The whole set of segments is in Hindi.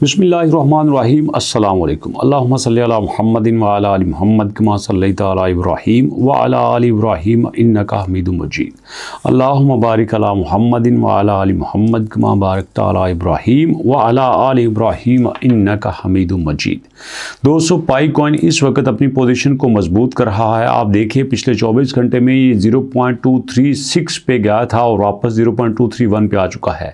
बिस्मिल्लाहिर्रहमानिर्रहीम अस्सलामु अलैकुम अल्लाहुम्मा सल्लि अला मुहम्मदिन व अला आलि मुहम्मद कमा सल्लैता अला इब्राहीम व अला आलि इब्राहीम इन्नका हमीदुम मजीद अल्लाहुम्मा बारिक अला मुहम्मदिन व अला आलि मुहम्मद कमा बारकता अला इब्राहीम व अला आलि इब्राहीम इन्नका हमीदुम मजीद। दोस्तों, पाई कॉइन इस वक्त अपनी पोजीशन को मजबूत कर रहा है। आप देखिए पिछले 24 घंटे में ये 0.236 पे गया था और वापस 0.231 पे आ चुका है।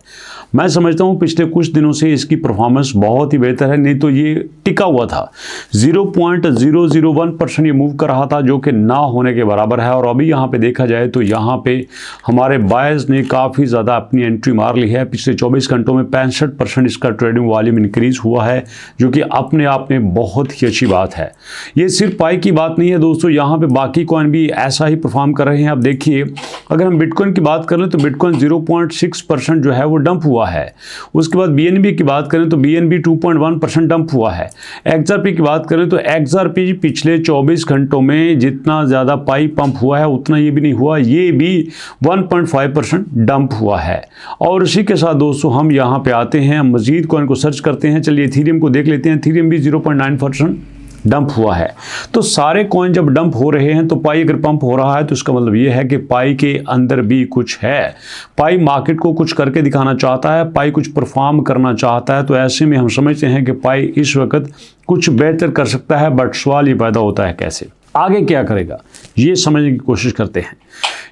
मैं समझता हूँ पिछले कुछ दिनों से इसकी परफॉर्मेंस बहुत ही बेहतर है, नहीं तो ये टिका हुआ था 0.001% ये मूव कर रहा था, जो कि ना होने के बराबर है। और अभी यहाँ पे देखा जाए तो यहाँ पे हमारे बायर्स ने काफ़ी ज़्यादा अपनी एंट्री मार ली है। पिछले 24 घंटों में 65% इसका ट्रेडिंग वॉल्यूम इंक्रीज हुआ है, जो कि अपने आप में बहुत ही अच्छी बात है। ये सिर्फ पाई की बात नहीं है दोस्तों, यहाँ पे बाकी कॉइन भी ऐसा ही परफॉर्म कर रहे हैं। अब देखिए, अगर हम बिटकॉइन की बात करें तो बिटकॉइन 0.6% जो है वो डंप हुआ है। उसके बाद BNB की बात करें तो BNB 2.1% डंप हुआ है। XRP की बात करें तो XRP पिछले 24 घंटों में जितना ज़्यादा पाई पंप हुआ है उतना ये भी नहीं हुआ, ये भी 1.5% डंप हुआ है। और इसी के साथ दोस्तों हम यहाँ पे आते हैं, मजीद कॉइन को सर्च करते हैं। चलिए इथेरियम को देख लेते हैं। इथेरियम भी 0.9% डंप हुआ है। तो सारे कॉइन जब डंप हो रहे हैं तो पाई अगर पंप हो रहा है तो इसका मतलब ये है कि पाई के अंदर भी कुछ है। पाई मार्केट को कुछ करके दिखाना चाहता है, पाई कुछ परफॉर्म करना चाहता है। तो ऐसे में हम समझते हैं कि पाई इस वक्त कुछ बेहतर कर सकता है, बट सवाल ये पैदा होता है कैसे, आगे क्या करेगा, ये समझने की कोशिश करते हैं।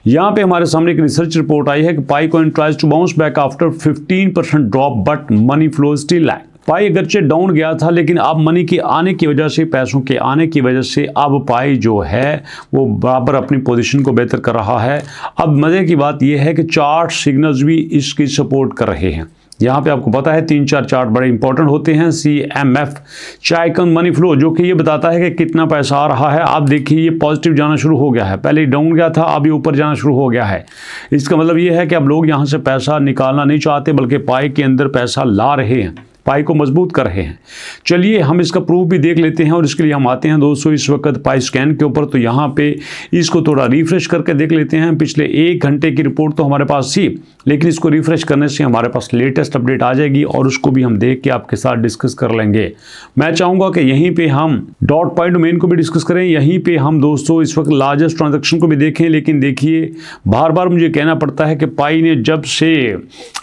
यहाँ पे हमारे सामने एक रिसर्च रिपोर्ट आई है कि Pi coin tries to bounce back after 15% drop but money flow still lag. Pi अगरचे डाउन गया था, लेकिन अब मनी के आने की वजह से, पैसों के आने की वजह से अब पाई जो है वो बराबर अपनी पोजीशन को बेहतर कर रहा है। अब मज़े की बात यह है कि चार्ट सिग्नल्स भी इसकी सपोर्ट कर रहे हैं। यहाँ पे आपको पता है 3-4 चार्ट बड़े इंपॉर्टेंट होते हैं। CMF चाइकन मनी फ्लो, जो कि ये बताता है कि कितना पैसा आ रहा है। आप देखिए ये पॉजिटिव जाना शुरू हो गया है, पहले डाउन गया था, अब ये ऊपर जाना शुरू हो गया है। इसका मतलब ये है कि अब लोग यहाँ से पैसा निकालना नहीं चाहते, बल्कि पाई के अंदर पैसा ला रहे हैं, पाई को मजबूत कर रहे हैं। चलिए हम इसका प्रूफ भी देख लेते हैं और इसके लिए हम आते हैं दोस्तों इस वक्त पाई स्कैन के ऊपर। तो यहाँ पे इसको थोड़ा रिफ्रेश करके देख लेते हैं। पिछले 1 घंटे की रिपोर्ट तो हमारे पास थी, लेकिन इसको रिफ्रेश करने से हमारे पास लेटेस्ट अपडेट आ जाएगी और उसको भी हम देख के आपके साथ डिस्कस कर लेंगे। मैं चाहूँगा कि यहीं पर हम डॉट पाई डोमेन को भी डिस्कस करें, यहीं पर हम दोस्तों इस वक्त लार्जेस्ट ट्रांजेक्शन को भी देखें। लेकिन देखिए, बार बार मुझे कहना पड़ता है कि पाई ने जब से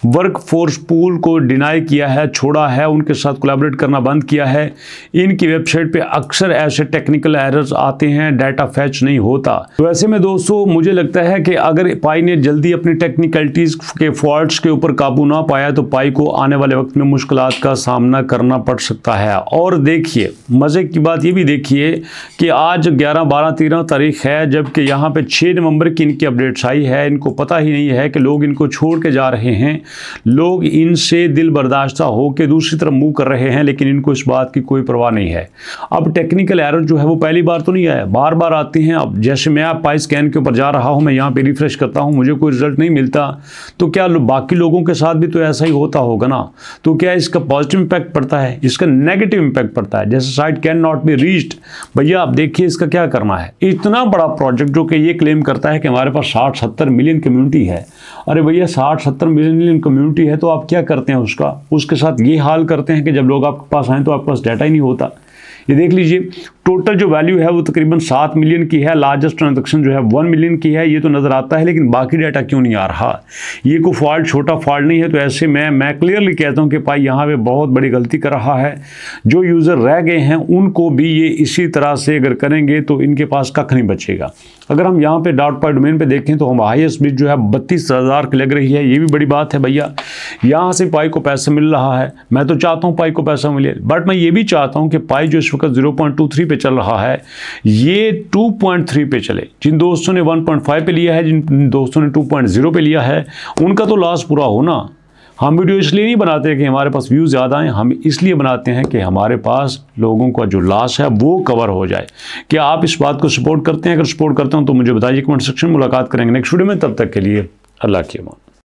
वर्क फोर्स पूल को डिनाई किया है, छोड़ा है, उनके साथ कोलैबोरेट करना बंद किया है, इनकी वेबसाइट पे अक्सर ऐसे टेक्निकल एरर्स आते हैं, डाटा फैच नहीं होता। तो ऐसे में दोस्तों मुझे लगता है कि अगर पाई ने जल्दी अपनी टेक्निकलिटीज के फॉल्ट्स के ऊपर काबू ना पाया तो पाई को आने वाले वक्त में मुश्किलात का सामना करना पड़ सकता है। और देखिए मजे की बात ये भी देखिए कि आज 11, 12, 13 तारीख है, जबकि यहाँ पे 6 नवंबर की इनकी अपडेट्स आई है। इनको पता ही नहीं है कि लोग इनको छोड़ के जा रहे हैं, लोग इनसे दिल बर्दाश्ता होकर दूसरी तरफ मूव कर रहे हैं, लेकिन इनको इस बात की कोई परवाह नहीं है। अब टेक्निकल एरर जो है वो पहली बार तो नहीं आया, बार बार आते हैं। अब जैसे मैं आप पाई स्कैन के ऊपर जा रहा हूं, मैं यहाँ पे रिफ्रेश करता हूं, मुझे कोई रिजल्ट नहीं मिलता, तो क्या बाकी लोगों के साथ भी तो ऐसा ही होता होगा ना। तो क्या इसका पॉजिटिव इंपैक्ट पड़ता है, इसका नेगेटिव इंपैक्ट पड़ता है। जैसे site can not be reached, भैया आप देखिए इसका क्या करना है। इतना बड़ा प्रोजेक्ट जो कि ये क्लेम करता है कि हमारे पास 60-70 मिलियन कम्युनिटी है। अरे भैया 60-70 मिलियन कम्युनिटी है तो आप क्या करते हैं उसके साथ ये हाल करते हैं कि जब लोग आपके पास आए तो आपके पास डाटा ही नहीं होता। ये देख लीजिए, टोटल जो वैल्यू है वो तकरीबन 7 मिलियन की है, लार्जेस्ट ट्रांजैक्शन जो है 1 मिलियन की है, ये तो नज़र आता है, लेकिन बाकी डाटा क्यों नहीं आ रहा। ये कोई फॉल्ट, छोटा फॉल्ट नहीं है। तो ऐसे में मैं क्लियरली कहता हूँ कि पाई यहाँ पे बहुत बड़ी गलती कर रहा है। जो यूज़र रह गए हैं उनको भी ये इसी तरह से अगर करेंगे तो इनके पास कख नहीं बचेगा। अगर हम यहाँ पे डॉट पाई डोमेन पे देखें तो हम हाईएस्ट बिड जो है 32,000 की लग रही है। ये भी बड़ी बात है भैया, यहाँ से पाई को पैसा मिल रहा है। मैं तो चाहता हूँ पाई को पैसा मिले, बट मैं ये भी चाहता हूँ कि पाई जो इस वक्त 0.23 पे चल रहा है ये 2.3 पे चले। जिन दोस्तों ने 1.5 पे लिया है, जिन दोस्तों ने 2.0 पे लिया है, उनका तो लॉस पूरा हो ना। हम वीडियो इसलिए नहीं बनाते कि हमारे पास व्यूज़ ज़्यादा हैं, हम इसलिए बनाते हैं कि हमारे पास लोगों का जो लॉस है वो कवर हो जाए। क्या आप इस बात को सपोर्ट करते हैं? अगर सपोर्ट करते हो तो मुझे बताइए कमेंट सेक्शन में। मुलाकात करेंगे नेक्स्ट वीडियो में, तब तक के लिए अल्लाह की अमान।